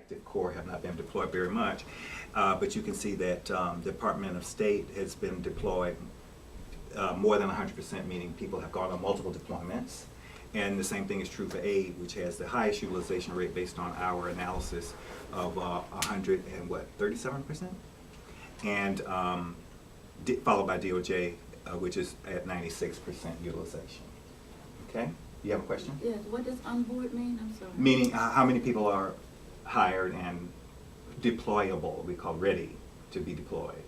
active Corps have not been deployed very much. But you can see that Department of State has been deployed more than 100%, meaning people have gone on multiple deployments. And the same thing is true for aid, which has the highest utilization rate based on our analysis of 37%? And followed by DOJ, which is at 96% utilization. Okay? You have a question? Yes, what does on board mean? I'm sorry. Meaning how many people are hired and deployable, we call ready to be deployed.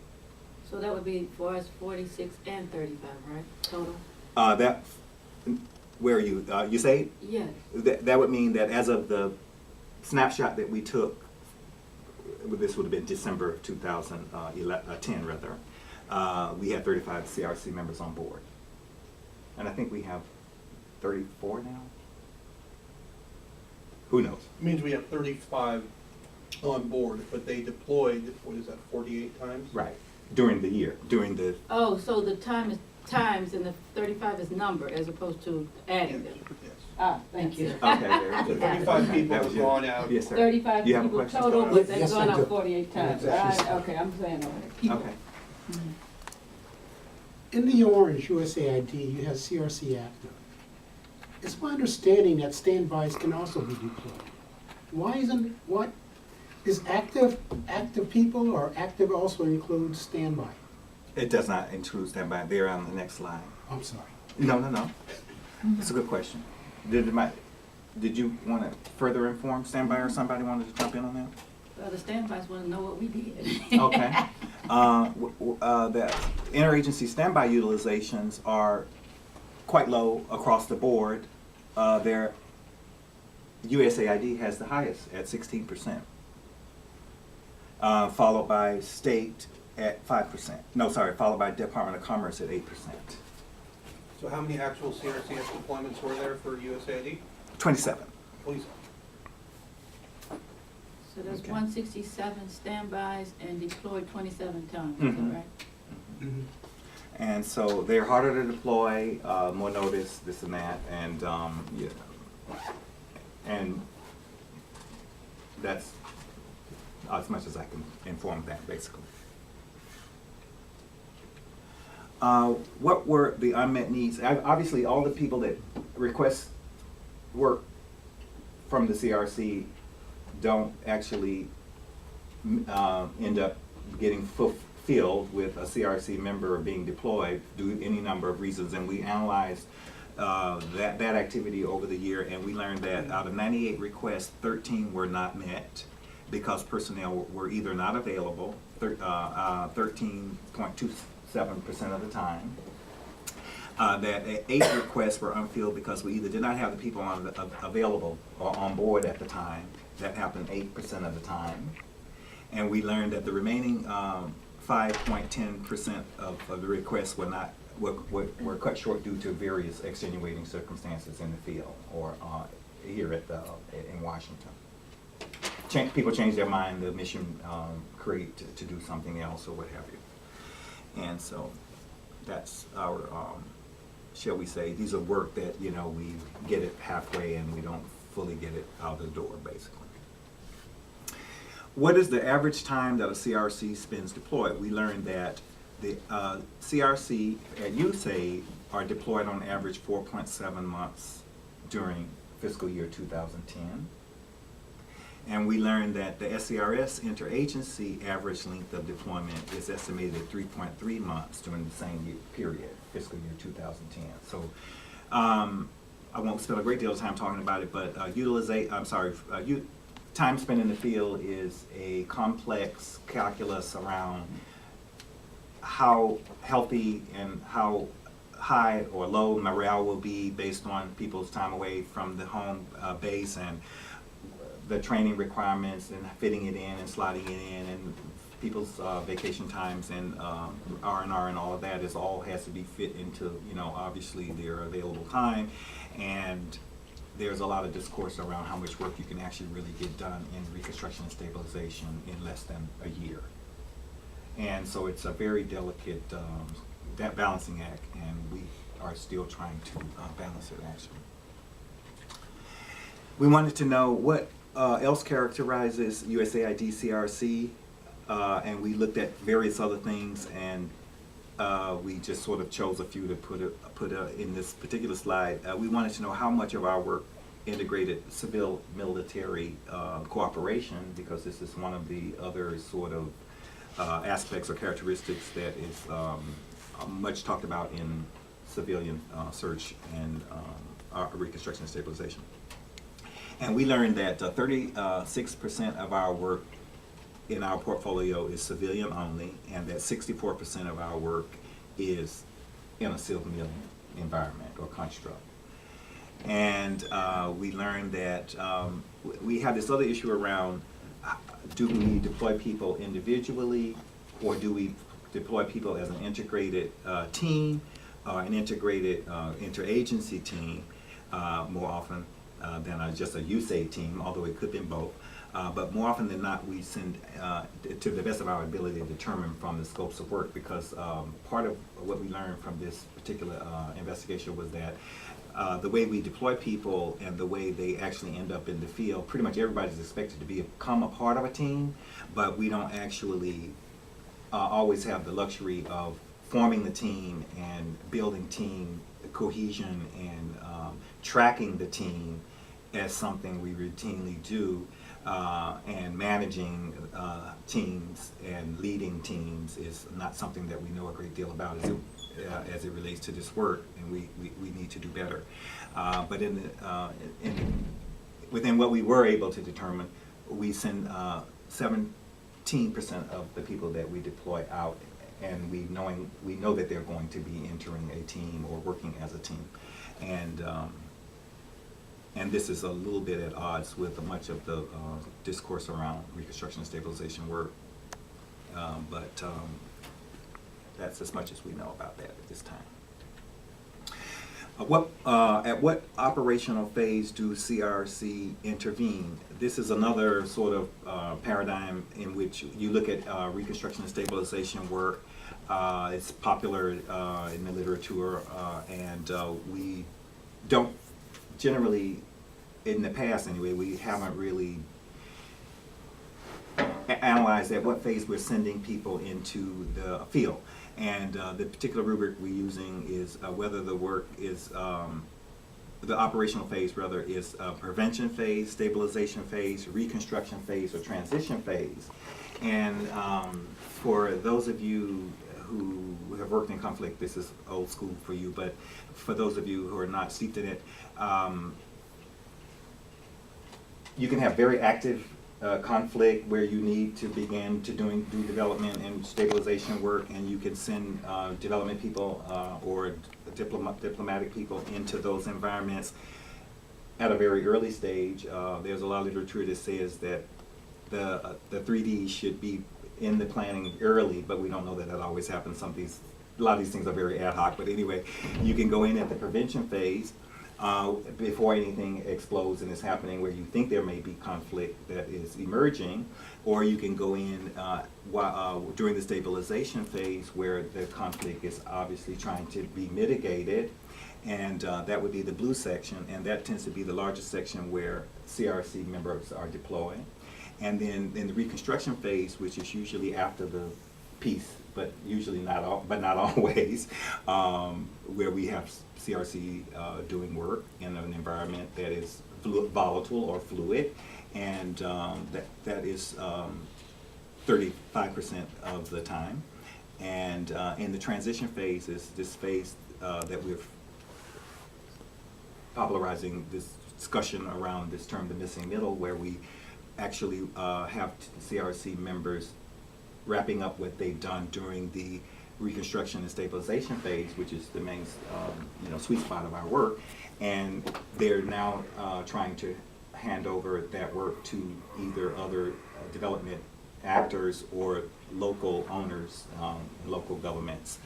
So that would be for us 46 and 35, right? Total? Where are you? You say? Yes. That would mean that as of the snapshot that we took, this would have been December of 2010 rather, we had 35 CRC members on board. And I think we have 34 now? Who knows? It means we have 35 on board, but they deployed, what is that, 48 times? Right. During the year, during the... Oh, so the time is times and the 35 is number as opposed to adding them? Yes. Ah, thank you. Okay, very So good. 35 people That was have your- gone out. Yes, sir. 35 You have a people question? total, but they've Yes, gone I do. out 48 times. Exactly. Okay, I'm saying all right. Okay. In the orange USAID, you have CRC active. It's my understanding that standbys can also be deployed. Why isn't, what, is active people or active also includes standby? It does not include standby. They're on the next slide. I'm sorry. No. It's a good question. Did you want to further inform standby or somebody wanted to jump in on that? Well, the standbys want to know what we did. Okay. The interagency standby utilizations are quite low across the board. Their USAID has the highest at 16%, followed by state at 5%. No, sorry, followed by Department of Commerce at 8%. So how many actual CRCS deployments were there for USAID? 27. Please. So there's Okay. 167 standbys and deployed 27 times, is Mhm. that right? And so they're harder to deploy, more notice, this and that, and yeah, and that's as much as I can inform that, basically. What were the unmet needs? Obviously, all the people that request work from the CRC don't actually end up getting fulfilled with a CRC member being deployed due to any number of reasons. And we analyzed that activity over the year, and we learned that out of 98 requests, 13 were not met because personnel were either not available, 13.27% of the time. That 8 requests were unfilled because we either did not have the people available or on board at the time. That happened 8% of the time. And we learned that the remaining 5.10% of the requests were cut short due to various extenuating circumstances in the field or here in Washington. People change their mind, the mission create to do something else or what have you. And so that's our, shall we say, these are work that, we get it halfway and we don't fully get it out the door, basically. What is the average time that a CRC spends deployed? We learned that the CRC at USAID are deployed on average 4.7 months during fiscal year 2010. And we learned that the SCRS interagency average length of deployment is estimated at 3.3 months during the same period, fiscal year 2010. So I won't spend a great deal of time talking about it, but time spent in the field is a complex calculus around how healthy and how high or low morale will be based on people's time away from the home base and the training requirements and fitting it in and slotting it in and people's vacation times and R&R and all of that has to be fit into, obviously their available time. And there's a lot of discourse around how much work you can actually really get done in reconstruction and stabilization in less than a year. And so it's a very delicate that balancing act, and we are still trying to balance it, actually. We wanted to know what else characterizes USAID CRC, and we looked at various other things, and we just sort of chose a few to put in this particular slide. We wanted to know how much of our work integrated civil-military cooperation, because this is one of the other sort of aspects or characteristics that is much talked about in civilian search and reconstruction and stabilization. And we learned that 36% of our work in our portfolio is civilian only, and that 64% of our work is in a civilian environment or construct. And we learned that we have this other issue around, do we deploy people individually, or do we deploy people as an integrated team, an integrated interagency team more often than just a USAID team, although it could be both. But more often than not, we send, to the best of our ability, to determine from the scopes of work, because part of what we learned from this particular investigation was that the way we deploy people and the way they actually end up in the field, pretty much everybody's expected to become a part of a team, but we don't actually always have the luxury of forming the team and building team cohesion and tracking the team as something we routinely do, and managing teams and leading teams is not something that we know a great deal about as it relates to this work, and we need to do better. But within what we were able to determine, we send 17% of the people that we deploy out, and we know that they're going to be entering a team or working as a team. And this is a little bit at odds with much of the discourse around reconstruction and stabilization work. But that's as much as we know about that at this time. At what operational phase do CRC intervene? This is another sort of paradigm in which you look at reconstruction and stabilization work. It's popular in the literature, and we don't generally, in the past anyway, we haven't really analyzed at what phase we're sending people into the field. And the particular rubric we're using is whether the work is, the operational phase rather, is prevention phase, stabilization phase, reconstruction phase, or transition phase. And for those of you who have worked in conflict, this is old school for you, but for those of you who are not steeped in it, you can have very active conflict where you need to begin to do development and stabilization work, and you can send development people or diplomatic people into those environments at a very early stage. There's a lot of literature that says that the 3D should be in the planning early, but we don't know that always happens. A lot of these things are very ad hoc, but anyway, you can go in at the prevention phase before anything explodes and is happening, where you think there may be conflict that is emerging, or you can go in during the stabilization phase where the conflict is obviously trying to be mitigated, and that would be the blue section, and that tends to be the largest section where CRC members are deployed. And then in the reconstruction phase, which is usually after the peace, but usually not always, where we have CRC doing work in an environment that is volatile or fluid, and that is 35% of the time. And in the transition phase is this phase that we're popularizing this discussion around this term, the missing middle, where we actually have CRC members wrapping up what they've done during the reconstruction and stabilization phase, which is the main sweet spot of our work, and they're now trying to hand over that work to either other development actors or local owners, local governments,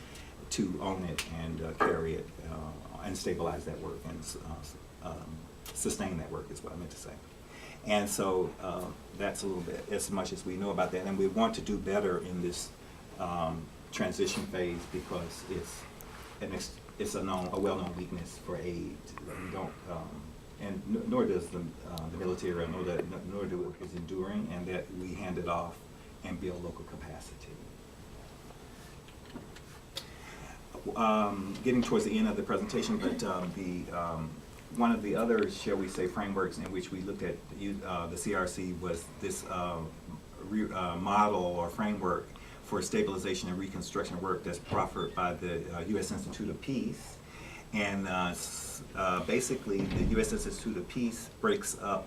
to own it and carry it and stabilize that work and sustain that work, is what I meant to say. And so that's a little bit as much as we know about that, and we want to do better in this transition phase, because it's a well-known weakness for aid. We don't and nor does the military, nor do it is enduring, and that we hand it off and build local capacity. Getting towards the end of the presentation, but one of the other, shall we say, frameworks in which we looked at the CRC was this model or framework for stabilization and reconstruction work that's proffered by the U.S. Institute of Peace. And basically, the U.S. Institute of Peace breaks up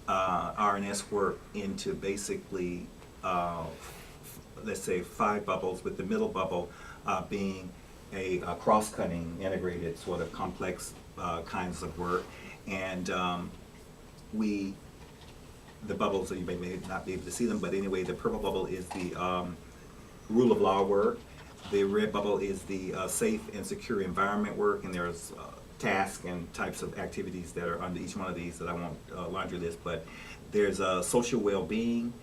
R&S work into basically, let's say, 5 bubbles, with the middle bubble being a cross-cutting, integrated, sort of complex kinds of work. And the bubbles, you may not be able to see them, but anyway, the purple bubble is the rule of law work. The red bubble is the safe and secure environment work, and there's tasks and types of activities that are under each one of these that I won't laundry list, but there's social well-being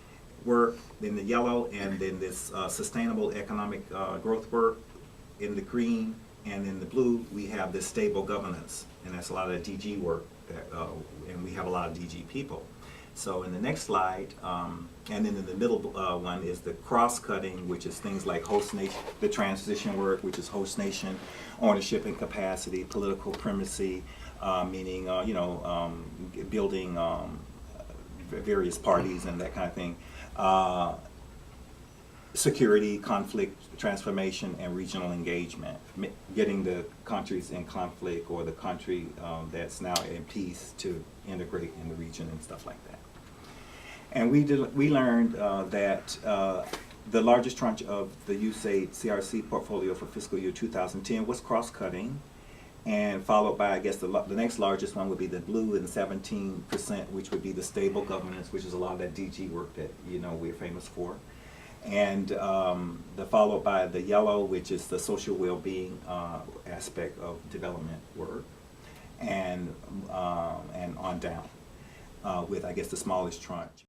work in the yellow, and then this sustainable economic growth work in the green, and in the blue we have this stable governance, and that's a lot of DG work, that, and we have a lot of DG people. So in the next slide, and then in the middle one is the cross-cutting, which is things like host nation, the transition work, which is host nation ownership and capacity, political primacy, meaning building various parties and that kind of thing, security, conflict, transformation, and regional engagement, getting the countries in conflict or the country that's now in peace to integrate in the region and stuff like that. And we learned that the largest tranche of the USAID CRC portfolio for fiscal year 2010 was cross-cutting, and followed by, I guess, the next largest one would be the blue, and 17%, which would be the stable governance, which is a lot of that DG work that we're famous for. And followed by the yellow, which is the social well-being aspect of development work, and on down, with, I guess, the smallest tranche.